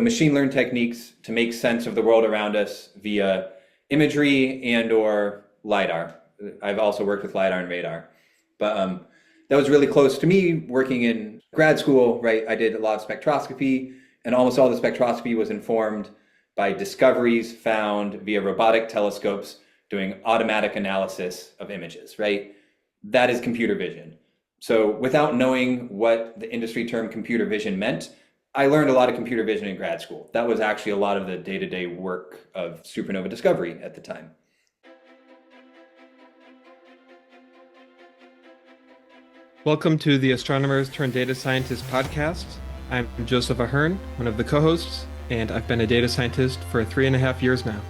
machine learned techniques to make sense of the world around us via imagery and or LiDAR. I've also worked with LiDAR and radar. But that was really close to me working in grad school, right? I did a lot of spectroscopy, and almost all the spectroscopy was informed by discoveries found via robotic telescopes doing automatic analysis of images, right? That is computer vision. So without knowing what the industry term computer vision meant, I learned a lot of computer vision in grad school. That was actually a lot of the day-to-day work of supernova discovery at the time. Welcome to the Astronomers Turned Data Scientists podcast. I'm Joseph Ahern, one of the co-hosts, and I've been a data scientist for 3.5 years now.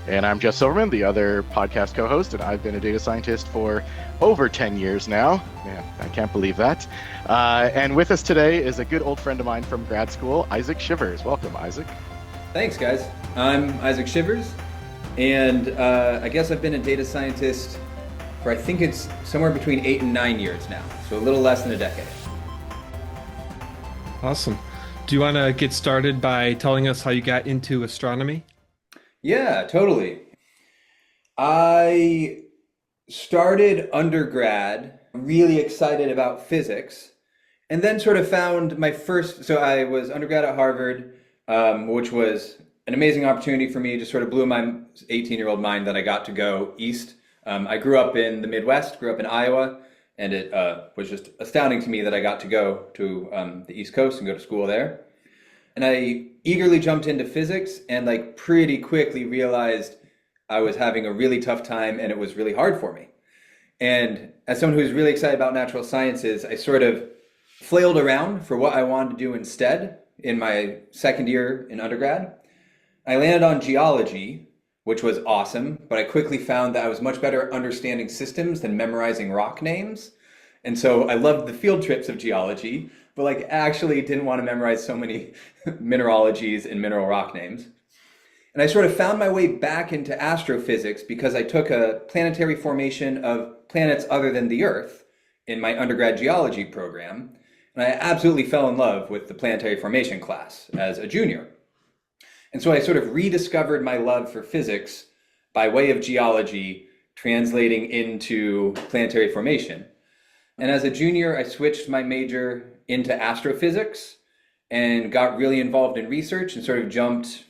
And I'm Jeff Silverman, the other podcast co-host, and I've been a data scientist for over 10 years now. Man, I can't believe that. And with us today is a good old friend of mine from grad school, Isaac Shivvers. Welcome, Isaac. Thanks, guys. I'm Isaac Shivvers, and I guess I've been a data scientist for I think it's somewhere between 8 and 9 years now, so a little less than a decade. Awesome. Do you want to get started by telling us how you got into astronomy? Yeah, totally. I started undergrad really excited about physics, and then sort of found my first, so I was undergrad at Harvard, which was an amazing opportunity for me, just sort of blew my 18-year-old mind that I got to go east. I grew up in the Midwest, grew up in Iowa, and it was just astounding to me that I got to go to the East Coast and go to school there. And I eagerly jumped into physics and like pretty quickly realized I was having a really tough time and it was really hard for me. And as someone who's really excited about natural sciences, I sort of flailed around for what I wanted to do instead in my second year in undergrad. I landed on geology, which was awesome, but I quickly found that I was much better at understanding systems than memorizing rock names. And so I loved the field trips of geology, but like actually didn't want to memorize so many mineralogies and mineral rock names. And I sort of found my way back into astrophysics because I took a planetary formation of planets other than the Earth in my undergrad geology program. And I absolutely fell in love with the planetary formation class as a junior. And so I sort of rediscovered my love for physics by way of geology translating into planetary formation. And as a junior, I switched my major into astrophysics and got really involved in research and sort of jumped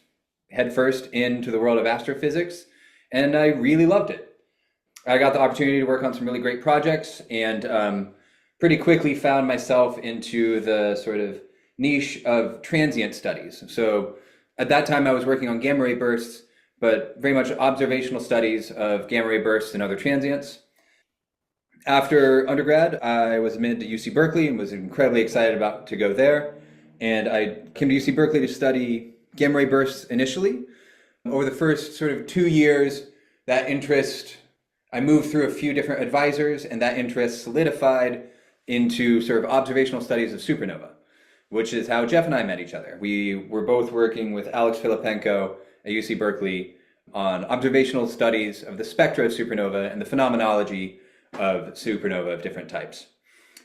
headfirst into the world of astrophysics. And I really loved it. I got the opportunity to work on some really great projects and pretty quickly found myself into the sort of niche of transient studies. So at that time, I was working on gamma ray bursts, but very much observational studies of gamma ray bursts and other transients. After undergrad, I was admitted to UC Berkeley and was incredibly excited about to go there. And I came to UC Berkeley to study gamma ray bursts initially. Over the first sort of 2 years, that interest, I moved through a few different advisors, and that interest solidified into sort of observational studies of supernova, which is how Jeff and I met each other. We were both working with Alex Filipenko at UC Berkeley on observational studies of the spectra of supernova and the phenomenology of supernova of different types.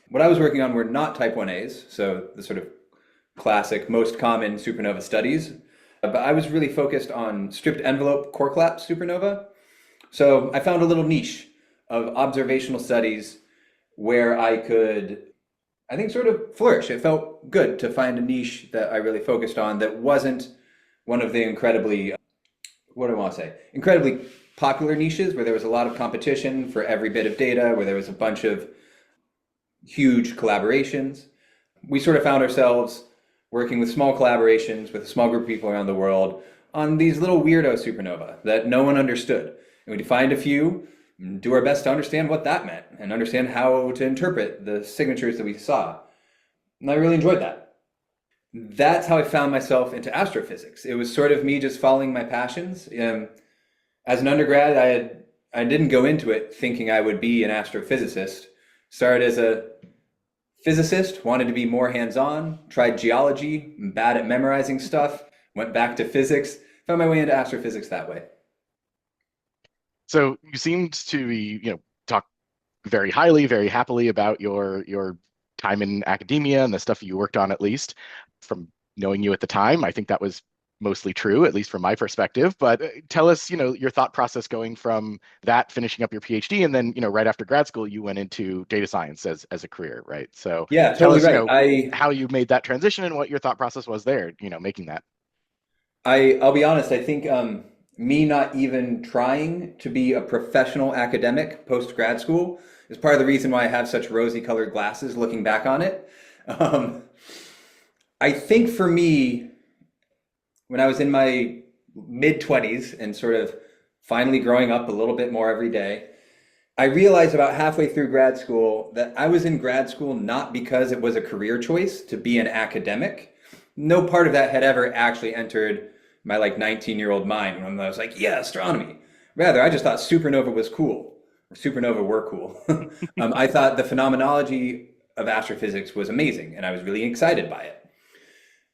What I was working on were not type 1As, so the sort of classic, most common supernova studies, but I was really focused on stripped envelope core collapse supernova. So I found a little niche of observational studies where I could, I think, sort of flourish. It felt good to find a niche that I really focused on that wasn't one of the incredibly popular niches where there was a lot of competition for every bit of data, where there was a bunch of huge collaborations. We sort of found ourselves working with small collaborations with a small group of people around the world on these little weirdo supernova that no one understood. And we'd find a few, do our best to understand what that meant and understand how to interpret the signatures that we saw. And I really enjoyed that. That's how I found myself into astrophysics. It was sort of me just following my passions. As an undergrad, I didn't go into it thinking I would be an astrophysicist. Started as a physicist, wanted to be more hands-on, tried geology, bad at memorizing stuff, went back to physics, found my way into astrophysics that way. So you seemed to be, talk very highly, very happily about your time in academia and the stuff you worked on, at least from knowing you at the time, I think that was mostly true, at least from my perspective. But tell us, your thought process going from that, finishing up your PhD, and then, right after grad school, you went into data science as a career, right? So Yeah, tell totally us, right. how you made that transition and what your thought process was there, making that. I'll be honest, I think me not even trying to be a professional academic post grad school is part of the reason why I have such rosy colored glasses looking back on it. Um, I think for me, when I was in my mid 20s and sort of finally growing up a little bit more every day, I realized about halfway through grad school that I was in grad school not because it was a career choice to be an academic. No part of that had ever actually entered my like 19-year-old mind when I was like, yeah, astronomy. Rather, I just thought supernova was cool, or supernova were cool. I thought the phenomenology of astrophysics was amazing, and I was really excited by it.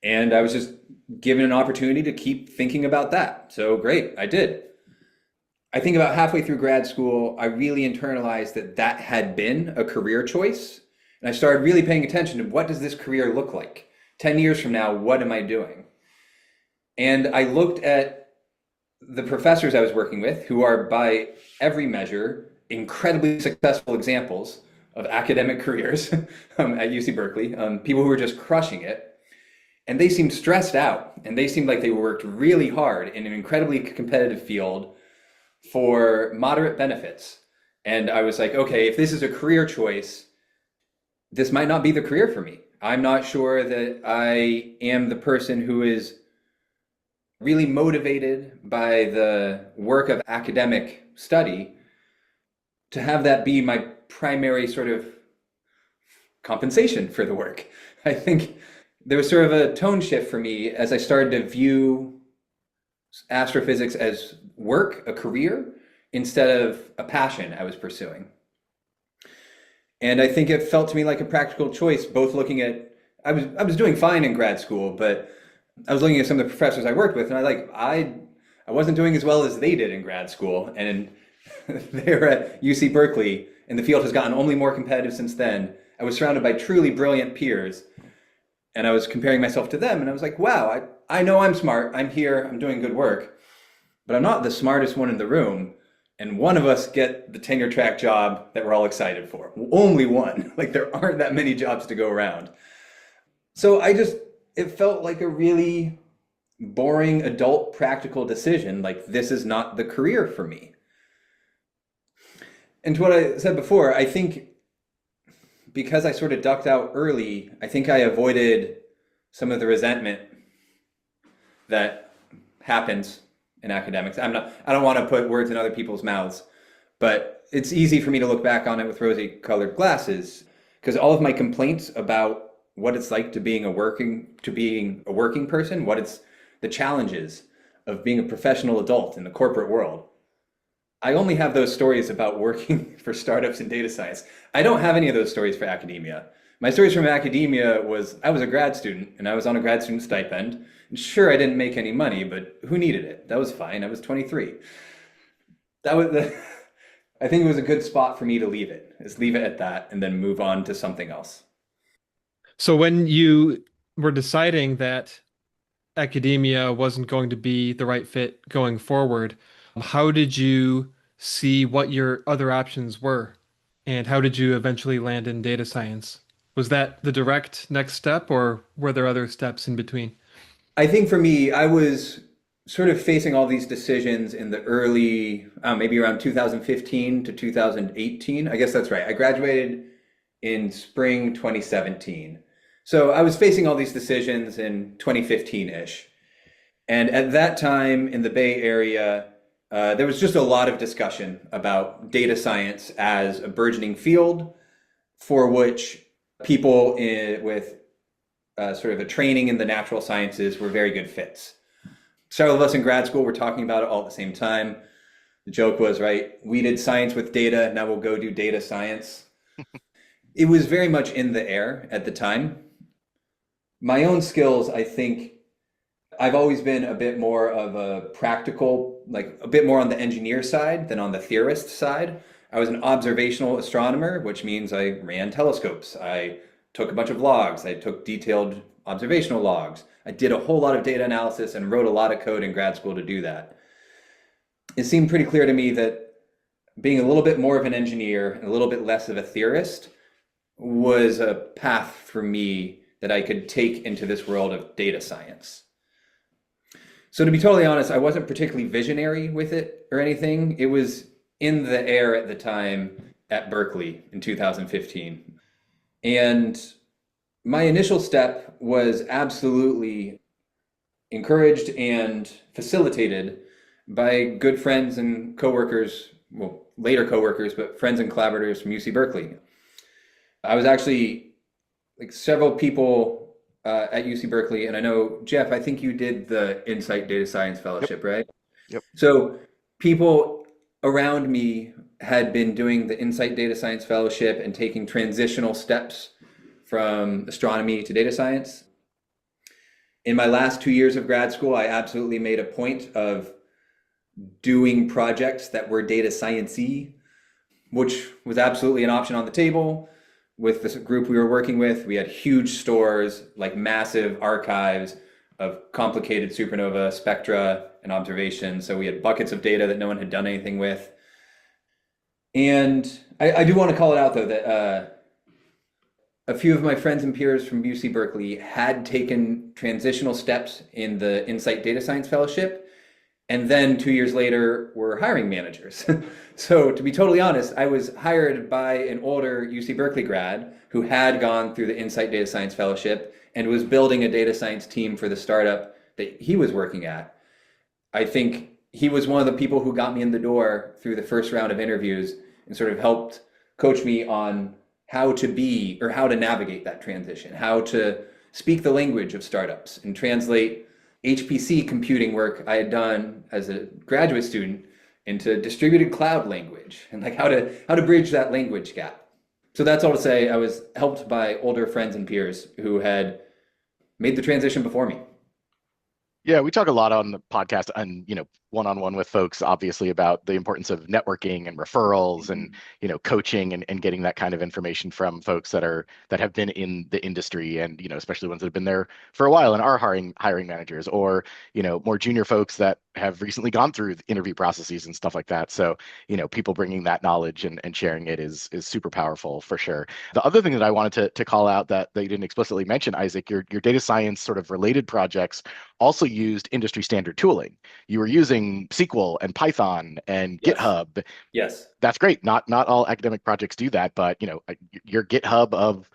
And I was just given an opportunity to keep thinking about that. So great, I did. I think about halfway through grad school, I really internalized that that had been a career choice. And I started really paying attention to what does this career look like? 10 years from now, what am I doing? And I looked at the professors I was working with, who are by every measure incredibly successful examples of academic careers at UC Berkeley, people who were just crushing it. And they seemed stressed out, and they seemed like they worked really hard in an incredibly competitive field for moderate benefits. And I was like, okay, if this is a career choice, this might not be the career for me. I'm not sure that I am the person who is really motivated by the work of academic study to have that be my primary sort of compensation for the work. I think there was sort of a tone shift for me as I started to view astrophysics as work, a career, instead of a passion I was pursuing. And I think it felt to me like a practical choice, both looking at, I was doing fine in grad school, but I was looking at some of the professors I worked with, and I wasn't doing as well as they did in grad school. And they were at UC Berkeley, and the field has gotten only more competitive since then. I was surrounded by truly brilliant peers, and I was comparing myself to them, and I was like, wow, I know I'm smart, I'm here, I'm doing good work, but I'm not the smartest one in the room. And one of us get the tenure track job that we're all excited for. Only one. Like, there aren't that many jobs to go around. So it felt like a really boring adult practical decision. Like, this is not the career for me. And to what I said before, I think because I sort of ducked out early, I think I avoided some of the resentment that happens in academics. I don't want to put words in other people's mouths, but it's easy for me to look back on it with rosy colored glasses, because all of my complaints about what it's like to being a working person, what it's the challenges of being a professional adult in the corporate world. I only have those stories about working for startups in data science. I don't have any of those stories for academia. My stories from academia was I was a grad student and I was on a grad student stipend. And sure, I didn't make any money, but who needed it? That was fine. I was 23. I think it was a good spot for me to leave it at that and then move on to something else. So when you were deciding that academia wasn't going to be the right fit going forward, how did you see what your other options were? And how did you eventually land in data science? Was that the direct next step, or were there other steps in between? I think for me, I was sort of facing all these decisions in the early, maybe around 2015 to 2018. I guess that's right. I graduated in spring 2017. So I was facing all these decisions in 2015-ish. And at that time in the Bay Area, there was just a lot of discussion about data science as a burgeoning field for which people with sort of a training in the natural sciences were very good fits. Several of us in grad school were talking about it all at the same time. The joke was, right, we did science with data, now we'll go do data science. It was very much in the air at the time. My own skills, I think, I've always been a bit more of a practical, like a bit more on the engineer side than on the theorist side. I was an observational astronomer, which means I ran telescopes. I took a bunch of logs. I took detailed observational logs. I did a whole lot of data analysis and wrote a lot of code in grad school to do that. It seemed pretty clear to me that being a little bit more of an engineer and a little bit less of a theorist was a path for me that I could take into this world of data science. So to be totally honest, I wasn't particularly visionary with it or anything. It was in the air at the time at Berkeley in 2015. And my initial step was absolutely encouraged and facilitated by good friends and coworkers, well, later coworkers, but friends and collaborators from UC Berkeley. I was actually like several people at UC Berkeley, and I know, Jeff, I think you did the Insight Data Science Fellowship, right? Yep. So people around me had been doing the Insight Data Science Fellowship and taking transitional steps from astronomy to data science. In my last 2 years of grad school, I absolutely made a point of doing projects that were data science-y, which was absolutely an option on the table. With this group we were working with, we had huge stores, like massive archives of complicated supernova spectra and observations. So we had buckets of data that no one had done anything with. And I do want to call it out, though, that a few of my friends and peers from UC Berkeley had taken transitional steps in the Insight Data Science Fellowship, and then 2 years later were hiring managers. So to be totally honest, I was hired by an older UC Berkeley grad who had gone through the Insight Data Science Fellowship and was building a data science team for the startup that he was working at. I think he was one of the people who got me in the door through the first round of interviews and sort of helped coach me on how to be or how to navigate that transition, how to speak the language of startups and translate HPC computing work I had done as a graduate student into distributed cloud language, and like how to bridge that language gap. So that's all to say, I was helped by older friends and peers who had made the transition before me. Yeah, we talk a lot on the podcast and, one-on-one with folks, obviously, about the importance of networking and referrals and, coaching and getting that kind of information from folks that have been in the industry and, especially ones that have been there for a while and are hiring managers or, more junior folks that have recently gone through the interview processes and stuff like that. So, people bringing that knowledge and sharing it is super powerful for sure. The other thing that I wanted to call out that you didn't explicitly mention, Isaac, your data science sort of related projects also used industry standard tooling. You were using SQL and Python and Yes. GitHub. Yes. That's great. Not all academic projects do that, but your GitHub of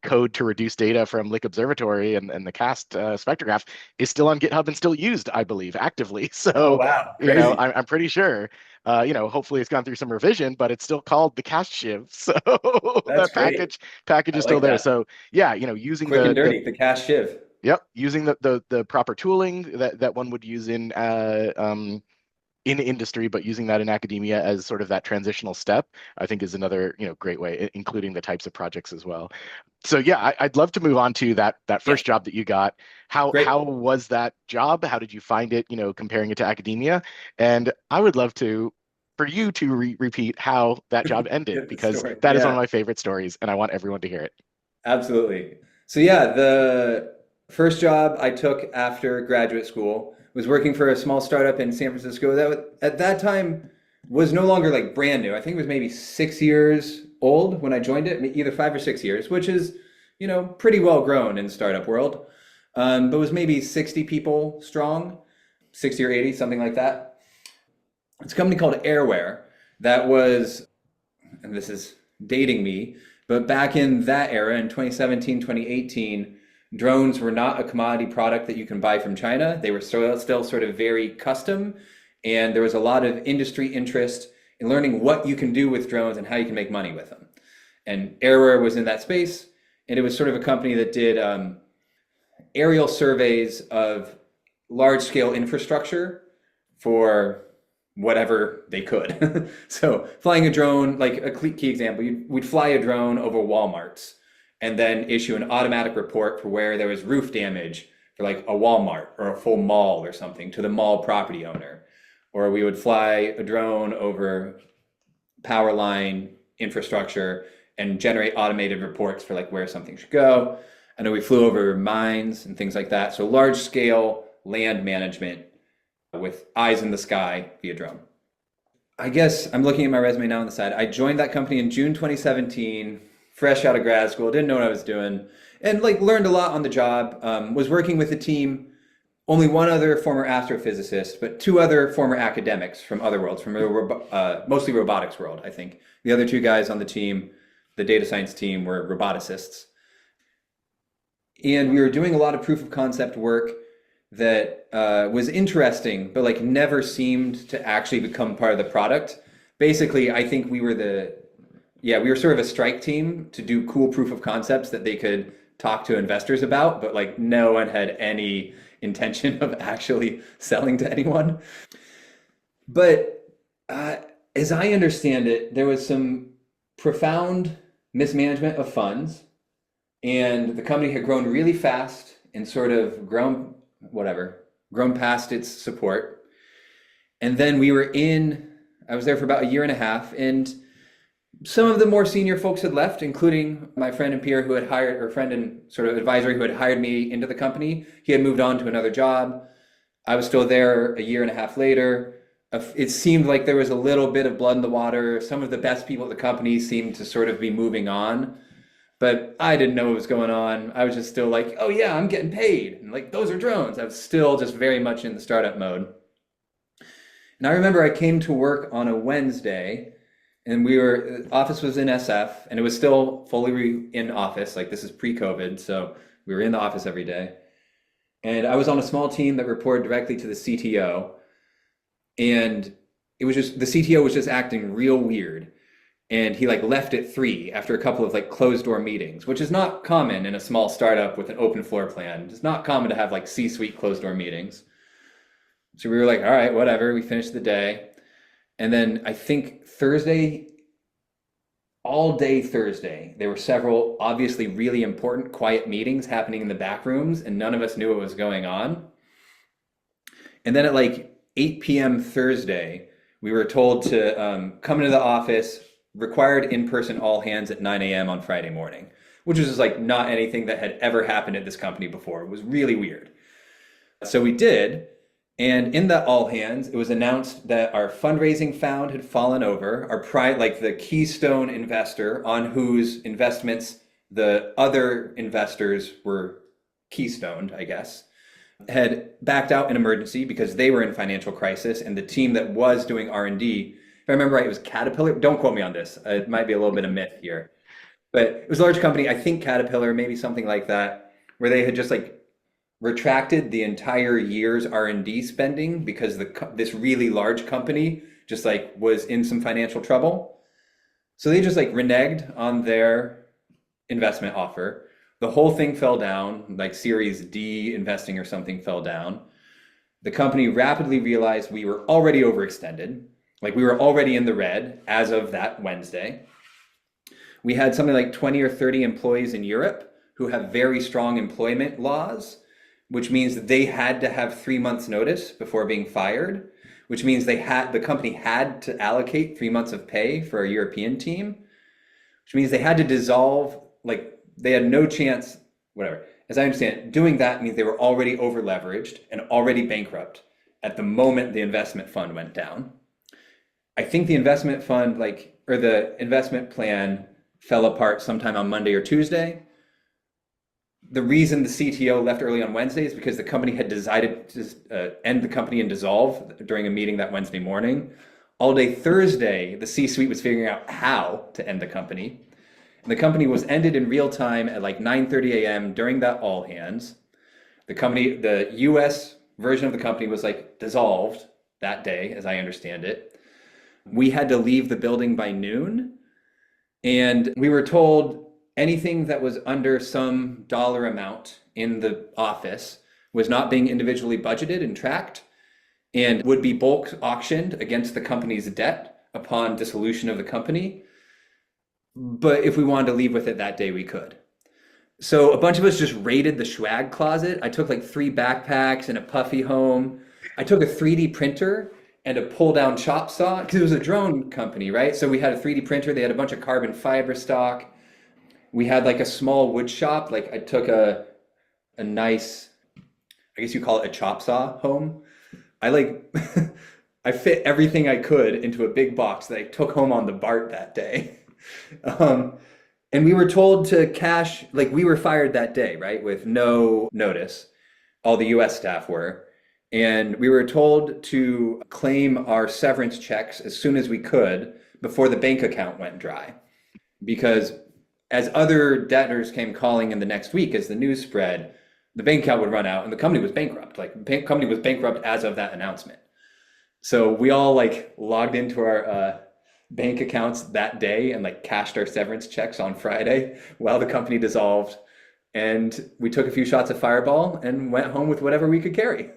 code to reduce data from Lick Observatory and the CAST spectrograph is still on GitHub and still used, I believe, actively. So Oh, wow. Crazy. I'm pretty sure. Hopefully it's gone through some revision, but it's still called the CAST Shiv. So That's that package I is still like there. that. So yeah, using Quick and dirty, the cache shiv. Yep, using the proper tooling that one would use in industry, but using that in academia as sort of that transitional step, I think is another great way, including the types of projects as well. So yeah, I'd love to move on to that first job that you got. Great. How was that job? How did you find it? Comparing it to academia, and I would love for you to repeat how that job ended because Story. that is Yeah. one of my favorite stories, and I want everyone to hear it. Absolutely. So yeah, the first job I took after graduate school was working for a small startup in San Francisco that at that time was no longer like brand new. I think it was maybe 6 years old when I joined it, either 5 or 6 years, which is, pretty well grown in the startup world. But was maybe 60 people strong, 60 or 80, something like that. It's a company called Airware that was, and this is dating me, but back in that era, in 2017, 2018, drones were not a commodity product that you can buy from China. They were still sort of very custom, and there was a lot of industry interest in learning what you can do with drones and how you can make money with them. And Airware was in that space, and it was sort of a company that did aerial surveys of large-scale infrastructure for whatever they could. So flying a drone, like a key example, we'd fly a drone over Walmart's and then issue an automatic report for where there was roof damage for like a Walmart or a full mall or something to the mall property owner. Or we would fly a drone over power line infrastructure and generate automated reports for like where something should go. I know we flew over mines and things like that. So large scale land management with eyes in the sky via drone. I guess I'm looking at my resume now on the side. I joined that company in June 2017, fresh out of grad school, didn't know what I was doing, and like learned a lot on the job. Was working with a team, only one other former astrophysicist, but two other former academics from other worlds, from the mostly robotics world, I think. The other two guys on the team, the data science team, were roboticists. And we were doing a lot of proof of concept work that was interesting, but like never seemed to actually become part of the product. Basically, I think we were we were sort of a strike team to do cool proof of concepts that they could talk to investors about, but like no one had any intention of actually selling to anyone. But as I understand it, there was some profound mismanagement of funds, and the company had grown really fast and sort of grown past its support. And then I was there for about a year and a half, and some of the more senior folks had left, including my friend and peer friend and sort of advisor who had hired me into the company. He had moved on to another job. I was still there a year and a half later. It seemed like there was a little bit of blood in the water. Some of the best people at the company seemed to sort of be moving on. But I didn't know what was going on. I was just still like, oh yeah, I'm getting paid. And like, those are drones. I was still just very much in the startup mode. And I remember I came to work on a Wednesday, and the office was in SF, and it was still fully in office. Like, this is pre-COVID, so we were in the office every day. And I was on a small team that reported directly to the CTO. And the CTO was just acting real weird. And he like left at 3 after a couple of like closed door meetings, which is not common in a small startup with an open floor plan. It's not common to have like C-suite closed door meetings. So we were like, all right, whatever. We finished the day. And then I think all day Thursday, there were several obviously really important quiet meetings happening in the back rooms, and none of us knew what was going on. And then at like 8 p.m. Thursday, we were told to come into the office, required in-person all hands at 9 a.m. on Friday morning, which was just like not anything that had ever happened at this company before. It was really weird. So we did. And in that all hands, it was announced that our fundraising fund had fallen over. The keystone investor on whose investments the other investors were keystoned, I guess, had backed out in emergency because they were in financial crisis. And the team that was doing R&D, if I remember right, it was Caterpillar. Don't quote me on this. It might be a little bit of myth here. But it was a large company, I think Caterpillar, maybe something like that, where they had just like retracted the entire year's R&D spending because this really large company just like was in some financial trouble. So they just like reneged on their investment offer. The whole thing fell down, like Series D investing or something fell down. The company rapidly realized we were already overextended. Like we were already in the red as of that Wednesday. We had something like 20 or 30 employees in Europe who have very strong employment laws, which means that they had to have 3 months notice before being fired, which means the company had to allocate 3 months of pay for a European team, which means they had to dissolve, like they had no chance, whatever. As I understand it, doing that means they were already over leveraged and already bankrupt at the moment the investment fund went down. I think the investment fund, the investment plan fell apart sometime on Monday or Tuesday. The reason the CTO left early on Wednesday is because the company had decided to end the company and dissolve during a meeting that Wednesday morning. All day Thursday, the C-suite was figuring out how to end the company. And the company was ended in real time at like 9:30 a.m. during that all hands. The US version of the company was like dissolved that day, as I understand it. We had to leave the building by noon, and we were told anything that was under some dollar amount in the office was not being individually budgeted and tracked and would be bulk auctioned against the company's debt upon dissolution of the company. But if we wanted to leave with it that day, we could. So a bunch of us just raided the swag closet. I took like 3 backpacks and a puffy home. I took a 3D printer and a pull-down chop saw, because it was a drone company, right? So we had a 3D printer. They had a bunch of carbon fiber stock. We had like a small wood shop. Like I took a nice, I guess you call it a chop saw home. I like I fit everything I could into a big box that I took home on the BART that day. Um, and we were told to cash, like we were fired that day, right? With no notice. All the US staff were. And we were told to claim our severance checks as soon as we could before the bank account went dry. Because as other debtors came calling in the next week, as the news spread, the bank account would run out and the company was bankrupt. Like the company was bankrupt as of that announcement. So we all like logged into our bank accounts that day and like cashed our severance checks on Friday while the company dissolved. And we took a few shots of Fireball and went home with whatever we could carry.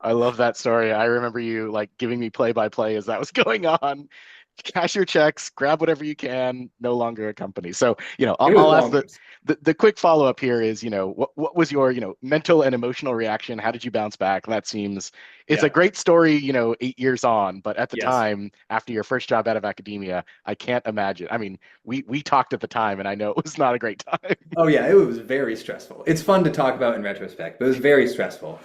I love that story. I remember you like giving me play by play as that was going on. Cash your checks, grab whatever you can, no longer a company. So, It was I'll ask bonkers. the quick follow up here is, what was your, mental and emotional reaction? How did you bounce back? That seems, it's a Yeah. great story, 8 years on, but at the Yes. time, after your first job out of academia, I can't imagine. I mean, we talked at the time and I know it was not a great time. Oh yeah, it was very stressful. It's fun to talk about in retrospect, but it was very stressful.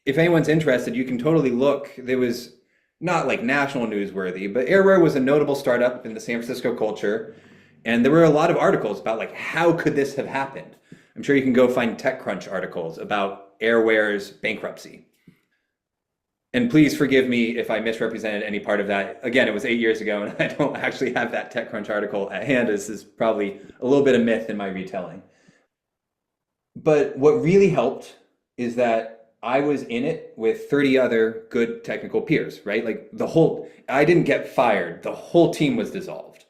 If anyone's interested, you can totally look. There was not like national newsworthy, but Airware was a notable startup in the San Francisco culture, and there were a lot of articles about like how could this have happened. I'm sure you can go find TechCrunch articles about Airware's bankruptcy. And please forgive me if I misrepresented any part of that. Again, it was 8 years ago, and I don't actually have that TechCrunch article at hand. This is probably a little bit of myth in my retelling. But what really helped is that I was in it with 30 other good technical peers, right? Like I didn't get fired. The whole team was dissolved.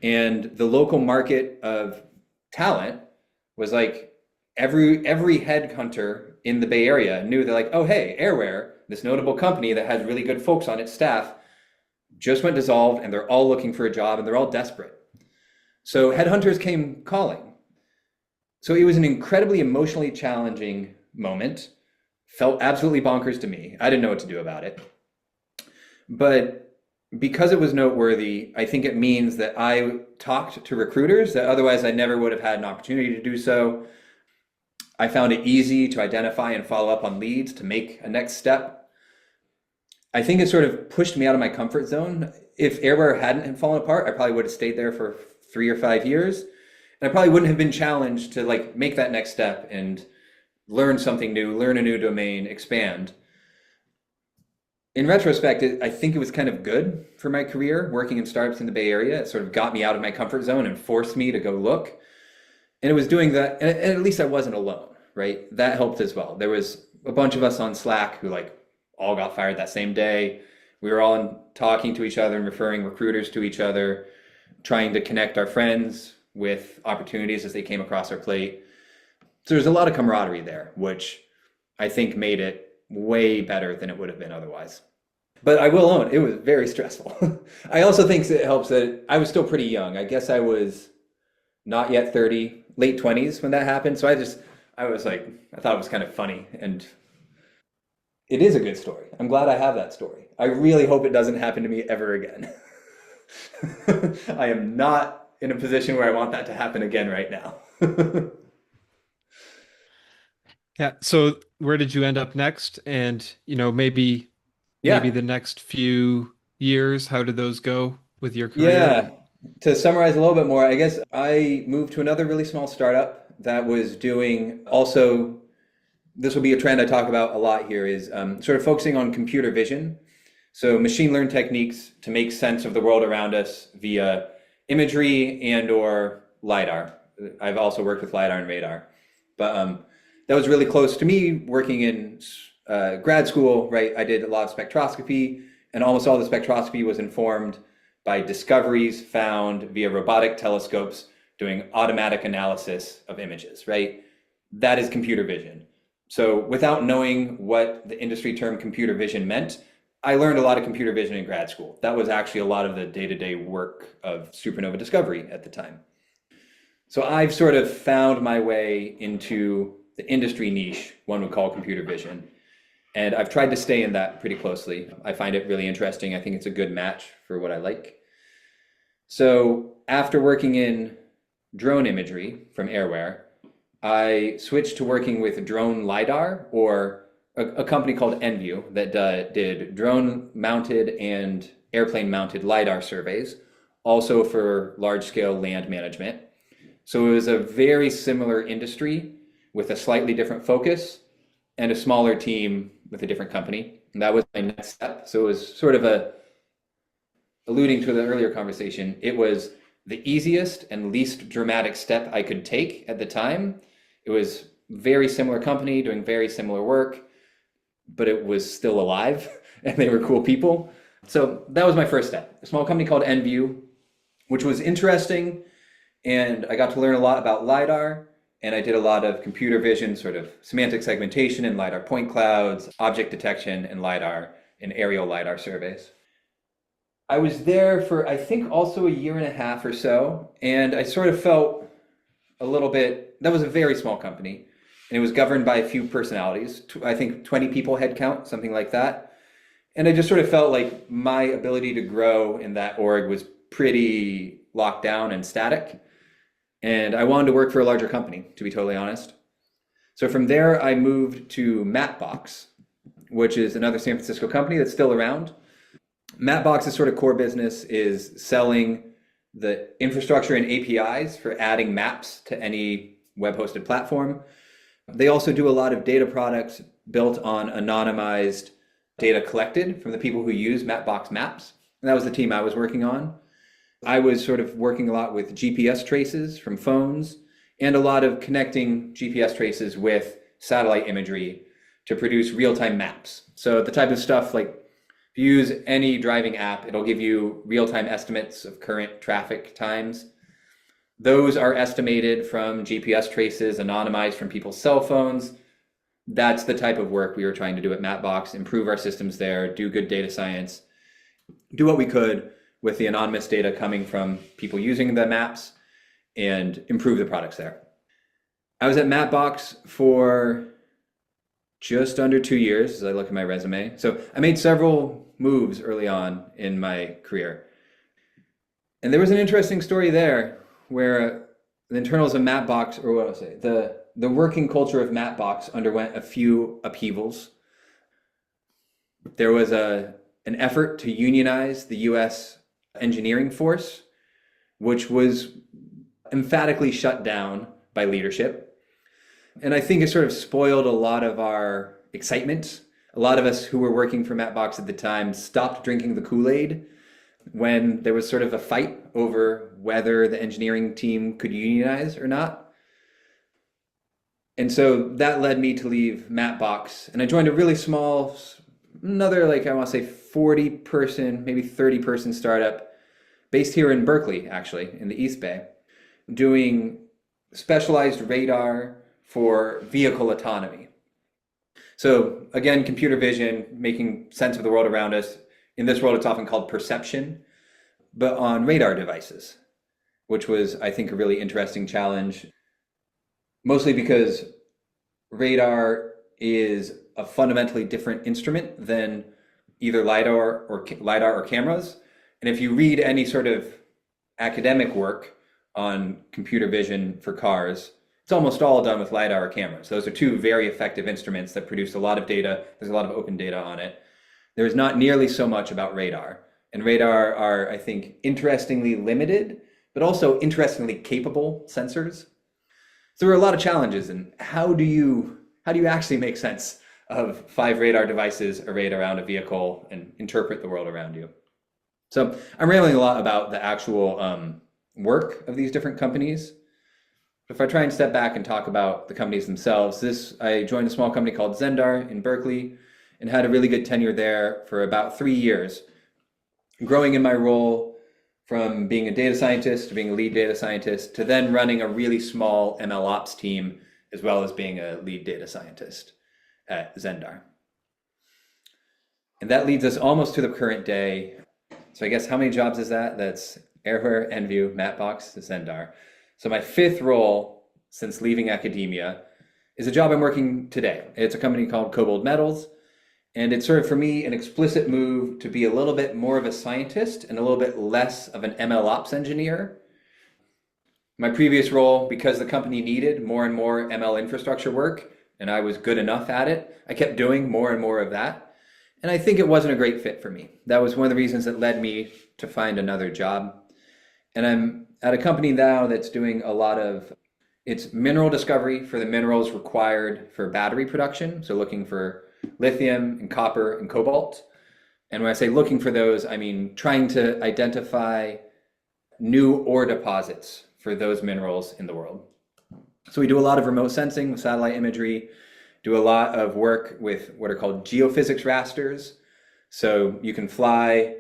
And the local market of talent was like every headhunter in the Bay Area knew they're like, oh, hey, Airware, this notable company that has really good folks on its staff, just went dissolved and they're all looking for a job and they're all desperate. So headhunters came calling. So it was an incredibly emotionally challenging moment. Felt absolutely bonkers to me. I didn't know what to do about it. But because it was noteworthy, I think it means that I talked to recruiters that otherwise I never would have had an opportunity to do so. I found it easy to identify and follow up on leads to make a next step. I think it sort of pushed me out of my comfort zone. If Airware hadn't fallen apart, I probably would have stayed there for 3 or 5 years. And I probably wouldn't have been challenged to like make that next step and learn something new, learn a new domain, expand. In retrospect, I think it was kind of good for my career working in startups in the Bay Area. It sort of got me out of my comfort zone and forced me to go look. And it was doing that, and at least I wasn't alone, right? That helped as well. There was a bunch of us on Slack who like all got fired that same day. We were all talking to each other and referring recruiters to each other, trying to connect our friends with opportunities as they came across our plate. So there's a lot of camaraderie there, which I think made it way better than it would have been otherwise. But I will own, it was very stressful. I also think it helps that I was still pretty young. I guess I was not yet 30, late 20s when that happened. So I was like, I thought it was kind of funny. And it is a good story. I'm glad I have that story. I really hope it doesn't happen to me ever again. I am not in a position where I want that to happen again right now. Yeah. So where did you end up next? And, maybe Yeah. the next few years, how did those go with your career? Yeah. To summarize a little bit more, I guess I moved to another really small startup that was doing also, this will be a trend I talk about a lot here, is sort of focusing on computer vision. So machine learned techniques to make sense of the world around us via imagery and or LiDAR. I've also worked with LiDAR and radar. But that was really close to me working in grad school, right? I did a lot of spectroscopy, and almost all the spectroscopy was informed by discoveries found via robotic telescopes doing automatic analysis of images, right? That is computer vision. So without knowing what the industry term computer vision meant, I learned a lot of computer vision in grad school. That was actually a lot of the day-to-day work of supernova discovery at the time. So I've sort of found my way into the industry niche one would call computer vision. And I've tried to stay in that pretty closely. I find it really interesting. I think it's a good match for what I like. So after working in drone imagery from Airware, I switched to working with drone LiDAR, or a company called Enview that did drone mounted and airplane mounted LiDAR surveys, also for large scale land management. So it was a very similar industry with a slightly different focus and a smaller team with a different company. And that was my next step. So it was sort of alluding to the earlier conversation, it was the easiest and least dramatic step I could take at the time. It was very similar company doing very similar work, but it was still alive and they were cool people. So that was my first step. A small company called Enview, which was interesting. And I got to learn a lot about LiDAR, and I did a lot of computer vision, sort of semantic segmentation and LiDAR point clouds, object detection and LiDAR and aerial LiDAR surveys. I was there for, I think, also a year and a half or so, and I sort of felt a little bit, that was a very small company, and it was governed by a few personalities, I think 20 people head count, something like that. And I just sort of felt like my ability to grow in that org was pretty locked down and static. And I wanted to work for a larger company, to be totally honest. So from there, I moved to Mapbox, which is another San Francisco company that's still around. Mapbox's sort of core business is selling the infrastructure and APIs for adding maps to any web-hosted platform. They also do a lot of data products built on anonymized data collected from the people who use Mapbox maps. And that was the team I was working on. I was sort of working a lot with GPS traces from phones and a lot of connecting GPS traces with satellite imagery to produce real-time maps. So the type of stuff like if you use any driving app, it'll give you real-time estimates of current traffic times. Those are estimated from GPS traces, anonymized from people's cell phones. That's the type of work we were trying to do at Mapbox, improve our systems there, do good data science, do what we could with the anonymous data coming from people using the maps and improve the products there. I was at Mapbox for just under 2 years as I look at my resume. So I made several moves early on in my career. And there was an interesting story there where the internals of Mapbox, or what I'll say, the working culture of Mapbox underwent a few upheavals. There was an effort to unionize the US engineering force, which was emphatically shut down by leadership. And I think it sort of spoiled a lot of our excitement. A lot of us who were working for Mapbox at the time stopped drinking the Kool-Aid when there was sort of a fight over whether the engineering team could unionize or not. And so that led me to leave Mapbox, and I joined a really small, another, like, I want to say 40 person, maybe 30 person startup based here in Berkeley, actually, in the East Bay, doing specialized radar for vehicle autonomy. So again, computer vision, making sense of the world around us. In this world, it's often called perception, but on radar devices, which was, I think, a really interesting challenge, mostly because radar is a fundamentally different instrument than either LiDAR or cameras. And if you read any sort of academic work on computer vision for cars, it's almost all done with LiDAR or cameras. Those are two very effective instruments that produce a lot of data. There's a lot of open data on it. There's not nearly so much about radar. And radar are, I think, interestingly limited, but also interestingly capable sensors. So there are a lot of challenges in how do you actually make sense of 5 radar devices arrayed around a vehicle and interpret the world around you. So I'm rambling a lot about the actual work of these different companies. If I try and step back and talk about the companies themselves, I joined a small company called Zendar in Berkeley and had a really good tenure there for about 3 years, growing in my role from being a data scientist to being a lead data scientist to then running a really small ML ops team, as well as being a lead data scientist at Zendar. And that leads us almost to the current day. So I guess how many jobs is that? That's Airware, Enview, Mapbox, Zendar. So my 5th role since leaving academia is a job I'm working today. It's a company called Cobalt Metals, And it's sort of, for me, an explicit move to be a little bit more of a scientist and a little bit less of an ML ops engineer. My previous role, because the company needed more and more ML infrastructure work, and I was good enough at it, I kept doing more and more of that. And I think it wasn't a great fit for me. That was one of the reasons that led me to find another job. And I'm at a company now that's doing a lot of, it's mineral discovery for the minerals required for battery production. So looking for lithium and copper and cobalt. And when I say looking for those, I mean trying to identify new ore deposits for those minerals in the world. So we do a lot of remote sensing with satellite imagery, do a lot of work with what are called geophysics rasters. So you can fly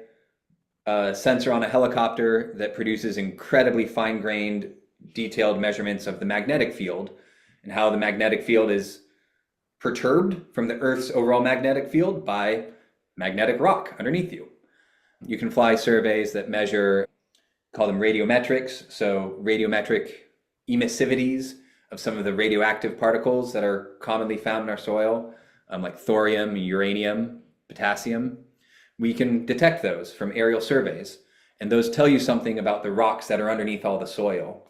a sensor on a helicopter that produces incredibly fine-grained, detailed measurements of the magnetic field and how the magnetic field is perturbed from the Earth's overall magnetic field by magnetic rock underneath you. You can fly surveys that measure, call them radiometrics, so radiometric emissivities of some of the radioactive particles that are commonly found in our soil, like thorium, uranium, potassium. We can detect those from aerial surveys, and those tell you something about the rocks that are underneath all the soil.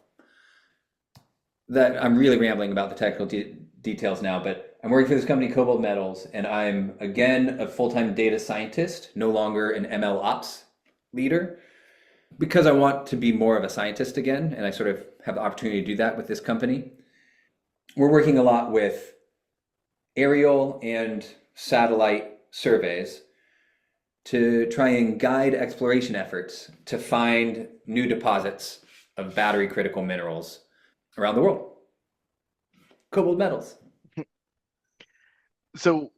That I'm really rambling about the technical details now, but I'm working for this company, Cobalt Metals, and I'm, again, a full-time data scientist, no longer an ML ops leader, because I want to be more of a scientist again, and I sort of have the opportunity to do that with this company. We're working a lot with aerial and satellite surveys to try and guide exploration efforts to find new deposits of battery critical minerals around the world. Cobalt Metals. So,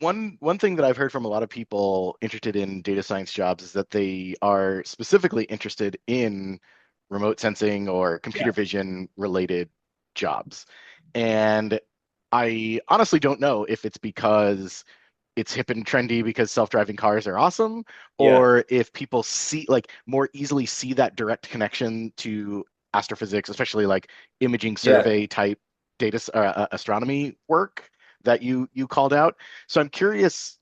one thing that I've heard from a lot of people interested in data science jobs is that they are specifically interested in remote sensing or computer vision related jobs. And I honestly don't know if it's because it's hip and trendy because self-driving cars are awesome, or if people see, like, more easily see that direct connection to astrophysics, especially like imaging survey type data astronomy work that you called out. So I'm curious,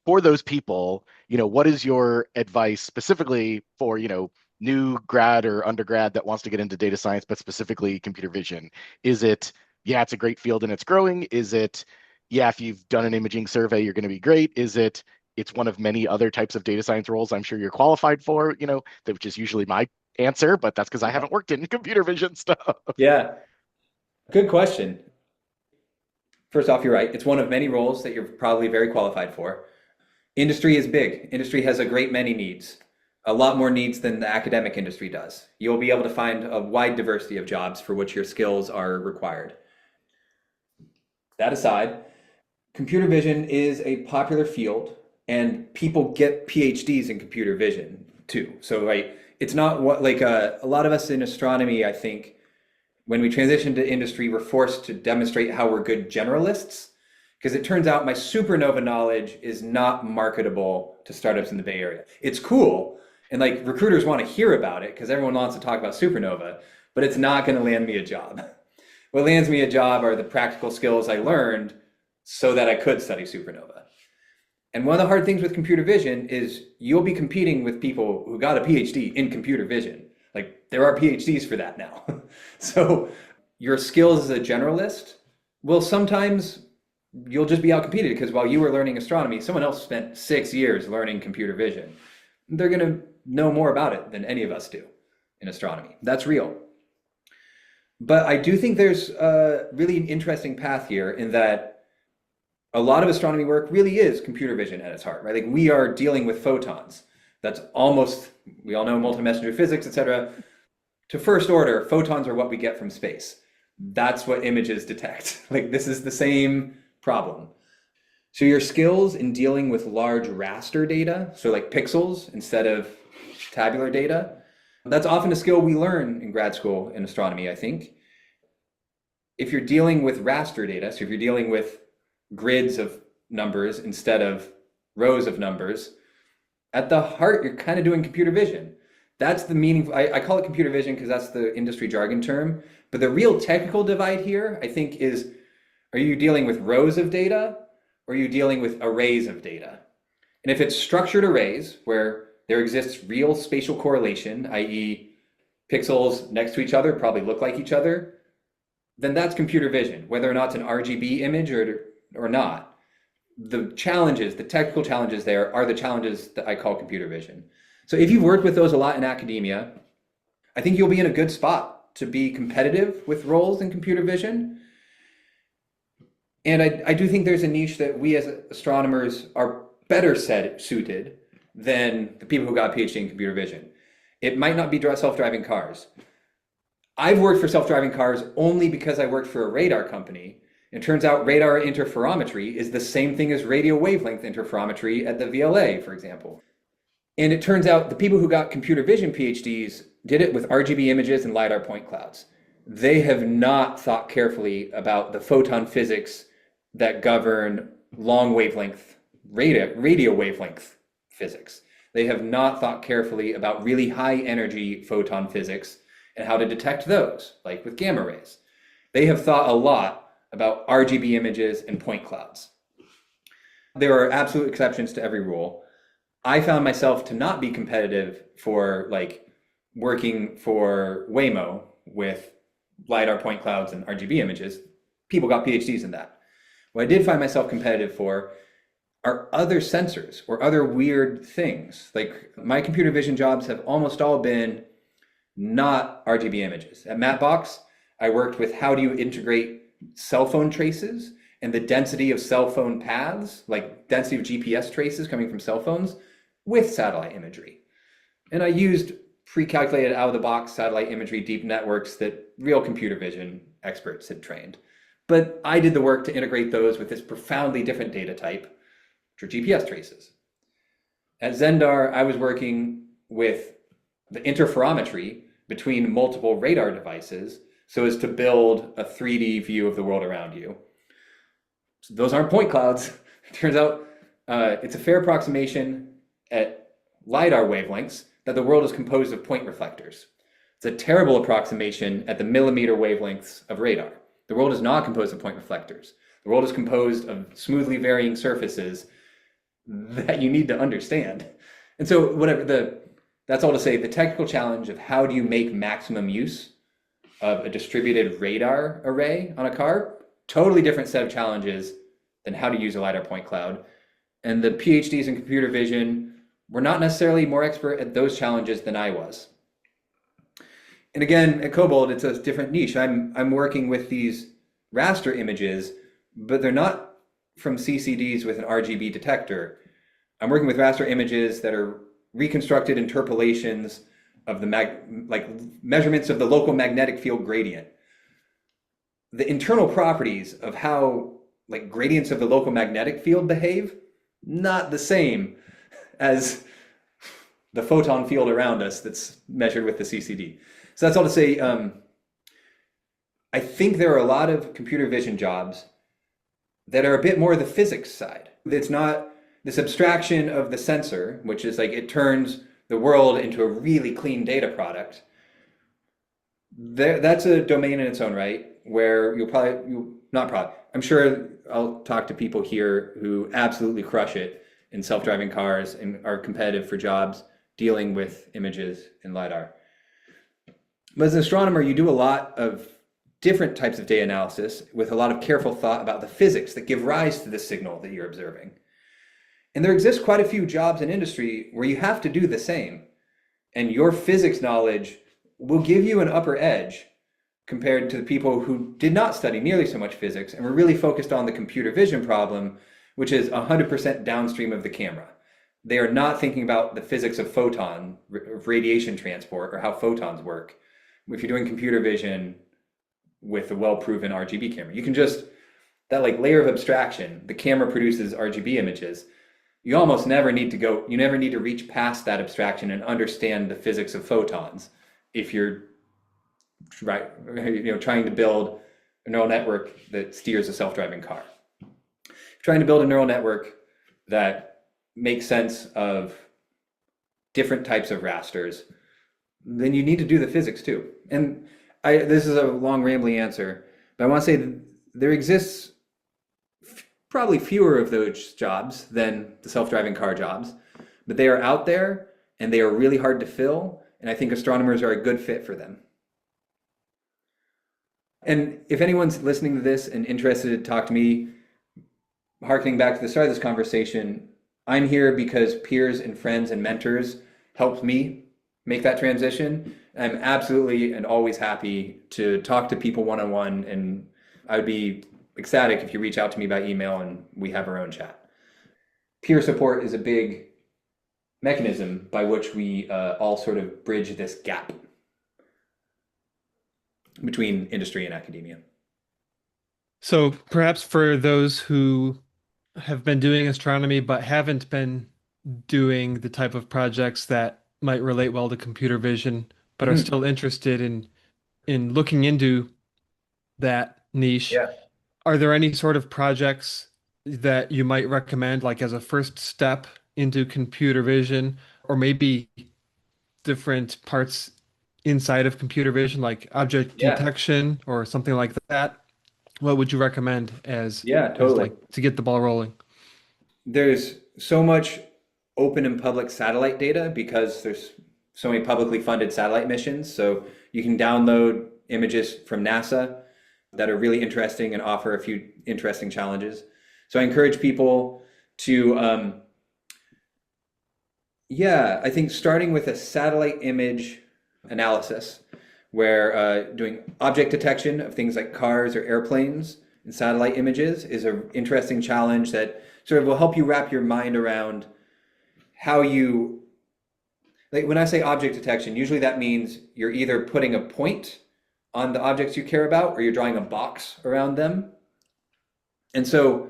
for those people, what is your advice specifically for, new grad or undergrad that wants to get into data science, but specifically computer vision? Is it, it's a great field and it's growing? Is it, if you've done an imaging survey, you're going to be great? Is it, it's one of many other types of data science roles I'm sure you're qualified for, which is usually my answer, but that's because I haven't worked in computer vision stuff. Yeah, good question. First off, you're right. It's one of many roles that you're probably very qualified for. Industry is big. Industry has a great many needs, a lot more needs than the academic industry does. You'll be able to find a wide diversity of jobs for which your skills are required. That aside, computer vision is a popular field and people get PhDs in computer vision too. So it's not what, a lot of us in astronomy, I think, when we transition to industry, we're forced to demonstrate how we're good generalists, because it turns out my supernova knowledge is not marketable to startups in the Bay Area. It's cool, and recruiters want to hear about it because everyone wants to talk about supernova, but it's not going to land me a job. What lands me a job are the practical skills I learned so that I could study supernova. And one of the hard things with computer vision is you'll be competing with people who got a PhD in computer vision. There are PhDs for that now. So your skills as a generalist will sometimes, you'll just be outcompeted because while you were learning astronomy, someone else spent 6 years learning computer vision. They're going to know more about it than any of us do in astronomy. That's real. But I do think there's a really interesting path here in that a lot of astronomy work really is computer vision at its heart, right? We are dealing with photons. That's almost, we all know multi-messenger physics, etc. To first order, photons are what we get from space. That's what images detect. This is the same problem. So your skills in dealing with large raster data, so pixels instead of tabular data, that's often a skill we learn in grad school in astronomy, I think. If you're dealing with raster data, so if you're dealing with grids of numbers instead of rows of numbers, at the heart, you're kind of doing computer vision. That's the meaning. I call it computer vision because that's the industry jargon term. But the real technical divide here, I think, is, are you dealing with rows of data or are you dealing with arrays of data? And if it's structured arrays where there exists real spatial correlation, i.e. pixels next to each other probably look like each other, then that's computer vision, whether or not it's an RGB image or not. The challenges, the technical challenges there are the challenges that I call computer vision. So if you've worked with those a lot in academia, I think you'll be in a good spot to be competitive with roles in computer vision. And I do think there's a niche that we as astronomers are better suited than the people who got a PhD in computer vision. It might not be self-driving cars. I've worked for self-driving cars only because I worked for a radar company. It turns out radar interferometry is the same thing as radio wavelength interferometry at the VLA, for example. And it turns out the people who got computer vision PhDs did it with RGB images and LiDAR point clouds. They have not thought carefully about the photon physics that govern long wavelength, radio wavelength physics. They have not thought carefully about really high energy photon physics and how to detect those, like with gamma rays. They have thought a lot about RGB images and point clouds. There are absolute exceptions to every rule. I found myself to not be competitive for like working for Waymo with LiDAR point clouds and RGB images. People got PhDs in that. What I did find myself competitive for are other sensors or other weird things. Like my computer vision jobs have almost all been not RGB images. At Mapbox, I worked with how do you integrate cell phone traces and the density of cell phone paths, like density of GPS traces coming from cell phones, with satellite imagery. And I used pre-calculated out-of-the-box satellite imagery deep networks that real computer vision experts had trained. But I did the work to integrate those with this profoundly different data type, which are GPS traces. At Zendar, I was working with the interferometry between multiple radar devices so as to build a 3D view of the world around you. So those aren't point clouds. It turns out it's a fair approximation at LiDAR wavelengths that the world is composed of point reflectors. It's a terrible approximation at the millimeter wavelengths of radar. The world is not composed of point reflectors. The world is composed of smoothly varying surfaces that you need to understand. And so that's all to say, the technical challenge of how do you make maximum use of a distributed radar array on a car, totally different set of challenges than how to use a LiDAR point cloud. And the PhDs in computer vision were not necessarily more expert at those challenges than I was. And again, at Cobalt, it's a different niche. I'm working with these raster images, but they're not from CCDs with an RGB detector. I'm working with raster images that are reconstructed interpolations of the measurements of the local magnetic field gradient. The internal properties of how gradients of the local magnetic field behave, not the same as the photon field around us that's measured with the CCD. So that's all to say, I think there are a lot of computer vision jobs that are a bit more the physics side. It's not this abstraction of the sensor, which is it turns the world into a really clean data product. That's a domain in its own right where I'm sure I'll talk to people here who absolutely crush it in self-driving cars and are competitive for jobs dealing with images in LiDAR. But as an astronomer, you do a lot of different types of data analysis with a lot of careful thought about the physics that give rise to the signal that you're observing. And there exist quite a few jobs in industry where you have to do the same. And your physics knowledge will give you an upper edge compared to the people who did not study nearly so much physics and were really focused on the computer vision problem, which is 100% downstream of the camera. They are not thinking about the physics of radiation transport, or how photons work. If you're doing computer vision with a well-proven RGB camera, you can just, that layer of abstraction, the camera produces RGB images. You almost never need to reach past that abstraction and understand the physics of photons if you're trying to build a neural network that steers a self-driving car. Trying to build a neural network that makes sense of different types of rasters, then you need to do the physics too. And this is a long rambling answer, but I want to say that there exists probably fewer of those jobs than the self-driving car jobs, but they are out there and they are really hard to fill. And I think astronomers are a good fit for them. And if anyone's listening to this and interested to talk to me, harkening back to the start of this conversation, I'm here because peers and friends and mentors helped me make that transition. I'm absolutely and always happy to talk to people one-on-one, and I would be ecstatic if you reach out to me by email and we have our own chat. Peer support is a big mechanism by which we all sort of bridge this gap between industry and academia. So perhaps for those who have been doing astronomy but haven't been doing the type of projects that might relate well to computer vision, but are still interested in looking into that niche, Yeah. are there any sort of projects that you might recommend, like as a first step into computer vision, or maybe different parts inside of computer vision, like object Yeah. detection or something like that? What would you recommend as Totally. like to get the ball rolling? There's so much open and public satellite data because there's so many publicly funded satellite missions. So you can download images from NASA that are really interesting and offer a few interesting challenges. So I encourage people to, I think starting with a satellite image analysis, where doing object detection of things like cars or airplanes in satellite images is an interesting challenge that sort of will help you wrap your mind around how you, like when I say object detection, usually that means you're either putting a point on the objects you care about or you're drawing a box around them. And so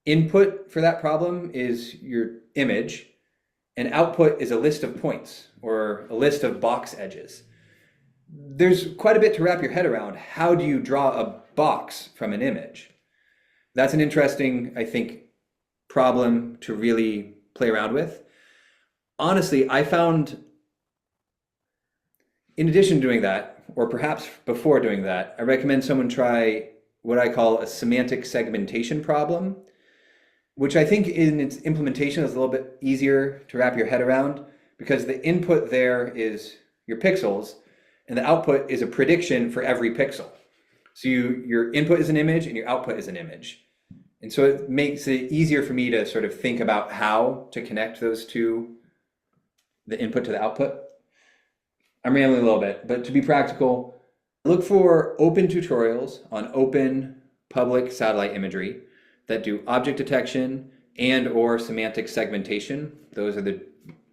input for that problem is your image, and output is a list of points or a list of box edges. There's quite a bit to wrap your head around. How do you draw a box from an image? That's an interesting, I think, problem to really play around with. Honestly, I found, in addition to doing that, or perhaps before doing that, I recommend someone try what I call a semantic segmentation problem, which I think in its implementation is a little bit easier to wrap your head around because the input there is your pixels and the output is a prediction for every pixel. So your input is an image and your output is an image. And so it makes it easier for me to sort of think about how to connect those two, the input to the output. I'm rambling a little bit, but to be practical, look for open tutorials on open public satellite imagery that do object detection and or semantic segmentation. Those are the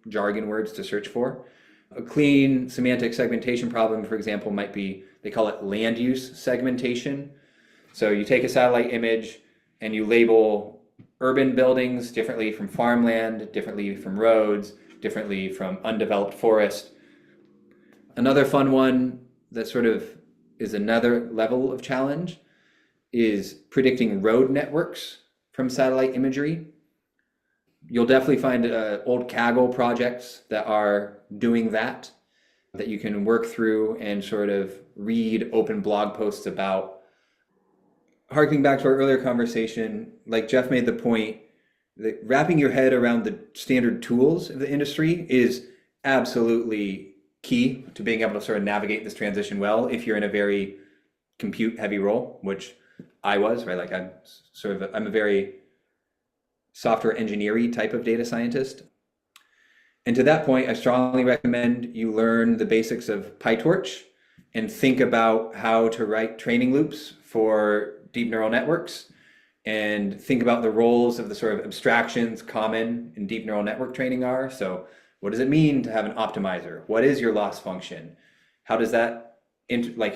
jargon words to search for. A clean semantic segmentation problem, for example, might be, they call it land use segmentation. So you take a satellite image and you label urban buildings differently from farmland, differently from roads, differently from undeveloped forest. Another fun one that sort of is another level of challenge is predicting road networks from satellite imagery. You'll definitely find old Kaggle projects that are doing that you can work through and sort of read open blog posts about. Harking back to our earlier conversation, like Jeff made the point, that wrapping your head around the standard tools of the industry is absolutely key to being able to sort of navigate this transition well if you're in a very compute heavy role, which I was, right? Like I'm a very software engineering type of data scientist. And to that point, I strongly recommend you learn the basics of PyTorch and think about how to write training loops for deep neural networks and think about the roles of the sort of abstractions common in deep neural network training are. So what does it mean to have an optimizer? What is your loss function? How does that,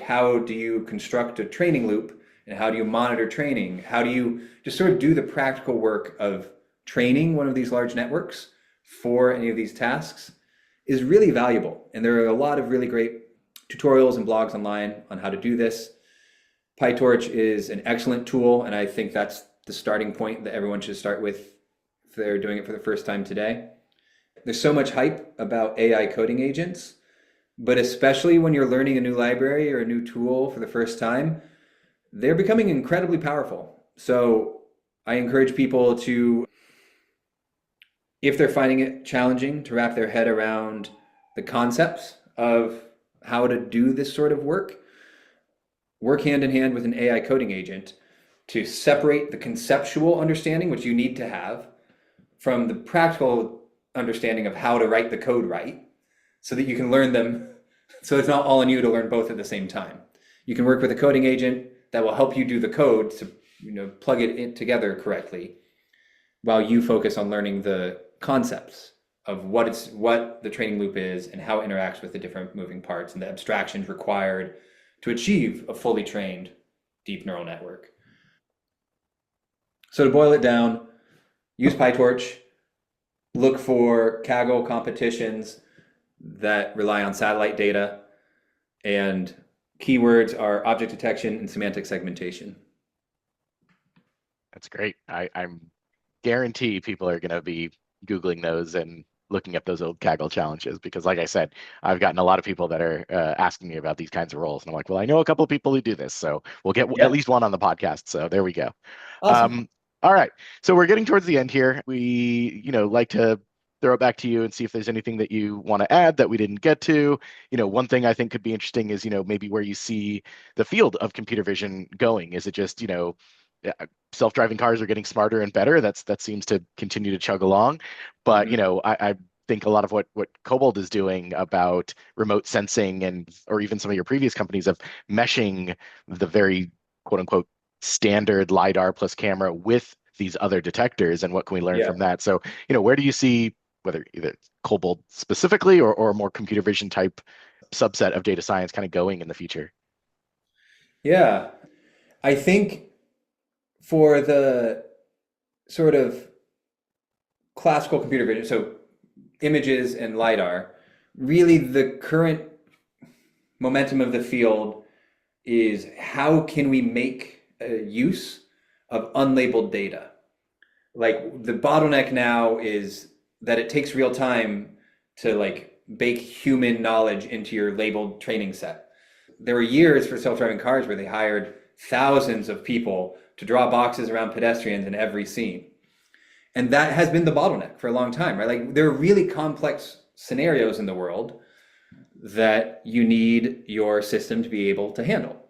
how do you construct a training loop and how do you monitor training? How do you just sort of do the practical work of training one of these large networks for any of these tasks is really valuable. And there are a lot of really great tutorials and blogs online on how to do this. PyTorch is an excellent tool, and I think that's the starting point that everyone should start with if they're doing it for the first time today. There's so much hype about AI coding agents, but especially when you're learning a new library or a new tool for the first time, they're becoming incredibly powerful. So I encourage people to, if they're finding it challenging to wrap their head around the concepts of how to do this sort of work hand in hand with an AI coding agent to separate the conceptual understanding, which you need to have, from the practical understanding of how to write the code right, so that you can learn them. So it's not all on you to learn both at the same time. You can work with a coding agent that will help you do the code to, plug it in together correctly, while you focus on learning the concepts of what the training loop is and how it interacts with the different moving parts and the abstractions required to achieve a fully trained deep neural network. So to boil it down, use PyTorch, look for Kaggle competitions that rely on satellite data, and keywords are object detection and semantic segmentation. That's great. I'm guarantee people are going to be Googling those and looking up those old Kaggle challenges, because like I said, I've gotten a lot of people that are asking me about these kinds of roles. And I'm like, well, I know a couple of people who do this, so we'll get at least one on the podcast. So there we go. Awesome. All right. So we're getting towards the end here. We, like to throw it back to you and see if there's anything that you want to add that we didn't get to. One thing I think could be interesting is, maybe where you see the field of computer vision going. Is it just, self-driving cars are getting smarter and better? That seems to continue to chug along. But, I think a lot of what Cobalt is doing about remote sensing or even some of your previous companies of meshing the very quote unquote standard LiDAR plus camera with these other detectors, and what can we learn from that? So, where do you see, whether either Cobalt specifically or a more computer vision type subset of data science kind of going in the future? Yeah, I think for the sort of classical computer vision, so images and LiDAR, really the current momentum of the field is how can we make use of unlabeled data? Like the bottleneck now is that it takes real time to bake human knowledge into your labeled training set. There were years for self-driving cars where they hired thousands of people to draw boxes around pedestrians in every scene. And that has been the bottleneck for a long time, right? Like there are really complex scenarios in the world that you need your system to be able to handle.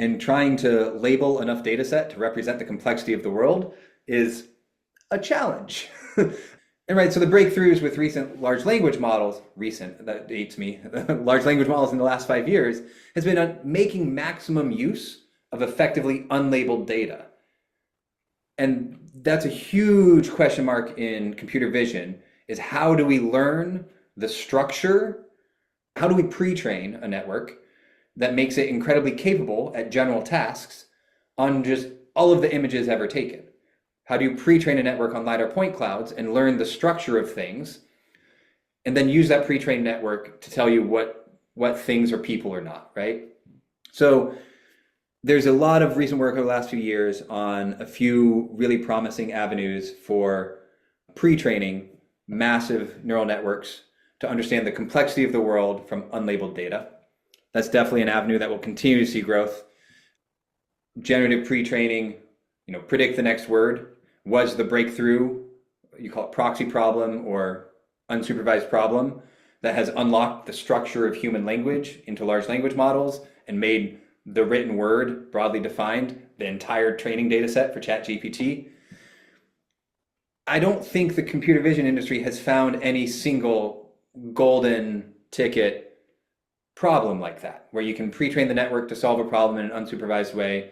And trying to label enough data set to represent the complexity of the world is a challenge. And right, so the breakthroughs with recent large language models, that dates me, large language models in the last 5 years, has been on making maximum use of effectively unlabeled data. And that's a huge question mark in computer vision, is how do we learn the structure? How do we pre-train a network that makes it incredibly capable at general tasks on just all of the images ever taken? How do you pre-train a network on LiDAR point clouds and learn the structure of things, and then use that pre-trained network to tell you what things are people or not, right? So there's a lot of recent work over the last few years on a few really promising avenues for pre-training massive neural networks to understand the complexity of the world from unlabeled data. That's definitely an avenue that will continue to see growth. Generative pre-training, predict the next word, was the breakthrough, you call it proxy problem or unsupervised problem, that has unlocked the structure of human language into large language models and made the written word broadly defined the entire training data set for ChatGPT. I don't think the computer vision industry has found any single golden ticket problem like that, where you can pre-train the network to solve a problem in an unsupervised way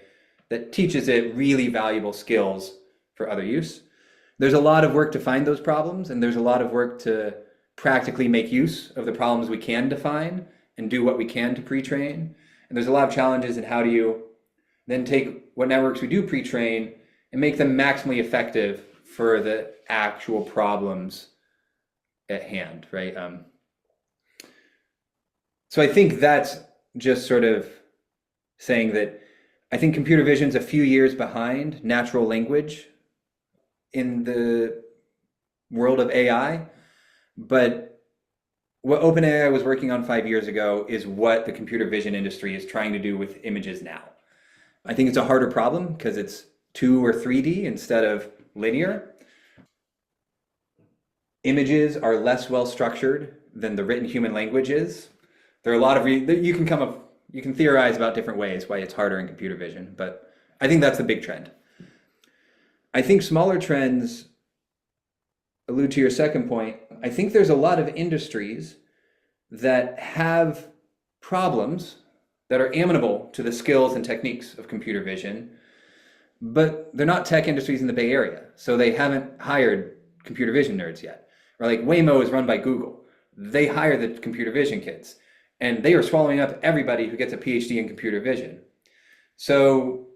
that teaches it really valuable skills for other use. There's a lot of work to find those problems, and there's a lot of work to practically make use of the problems we can define and do what we can to pre-train. And there's a lot of challenges in how do you then take what networks we do pre-train and make them maximally effective for the actual problems at hand, right? So I think that's just sort of saying that I think computer vision's a few years behind natural language in the world of AI, but what OpenAI was working on 5 years ago is what the computer vision industry is trying to do with images now. I think it's a harder problem because it's 2 or 3D instead of linear. Images are less well structured than the written human language is. There are a lot of you can theorize about different ways why it's harder in computer vision, but I think that's the big trend. I think smaller trends allude to your second point. I think there's a lot of industries that have problems that are amenable to the skills and techniques of computer vision, but they're not tech industries in the Bay Area, so they haven't hired computer vision nerds yet. Or like Waymo is run by Google. They hire the computer vision kids, and they are swallowing up everybody who gets a PhD in computer vision. So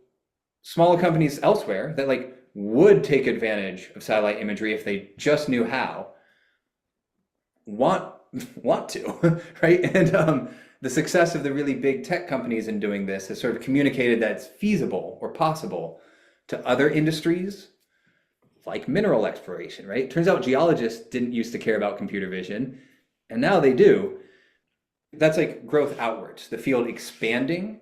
smaller companies elsewhere that like would take advantage of satellite imagery if they just knew how, want to, right? And the success of the really big tech companies in doing this has sort of communicated that it's feasible or possible to other industries like mineral exploration, right? Turns out geologists didn't used to care about computer vision, and now they do. That's like growth outwards, the field expanding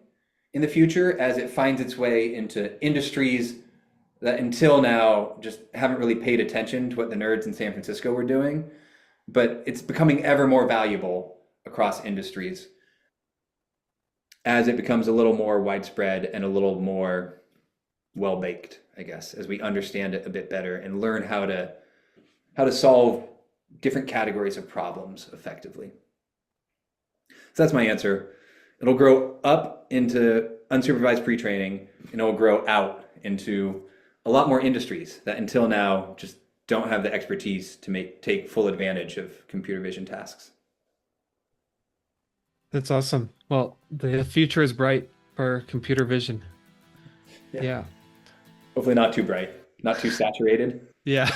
in the future as it finds its way into industries that until now just haven't really paid attention to what the nerds in San Francisco were doing, but it's becoming ever more valuable across industries as it becomes a little more widespread and a little more well-baked, I guess, as we understand it a bit better and learn how to solve different categories of problems effectively. So that's my answer. It'll grow up into unsupervised pre-training, and it'll grow out into a lot more industries that until now just don't have the expertise to take full advantage of computer vision tasks. That's awesome. Well, the future is bright for computer vision. Yeah. Hopefully not too bright, not too saturated. Yeah.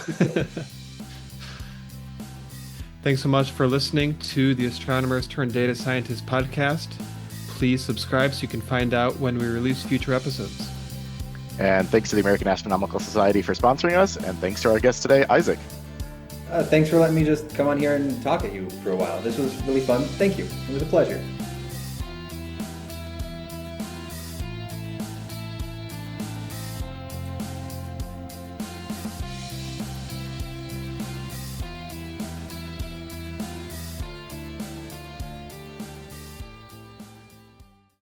Thanks so much for listening to the Astronomers Turned Data Scientists podcast. Please subscribe so you can find out when we release future episodes. And thanks to the American Astronomical Society for sponsoring us, and thanks to our guest today, Isaac. Thanks for letting me just come on here and talk at you for a while. This was really fun. Thank you. It was a pleasure.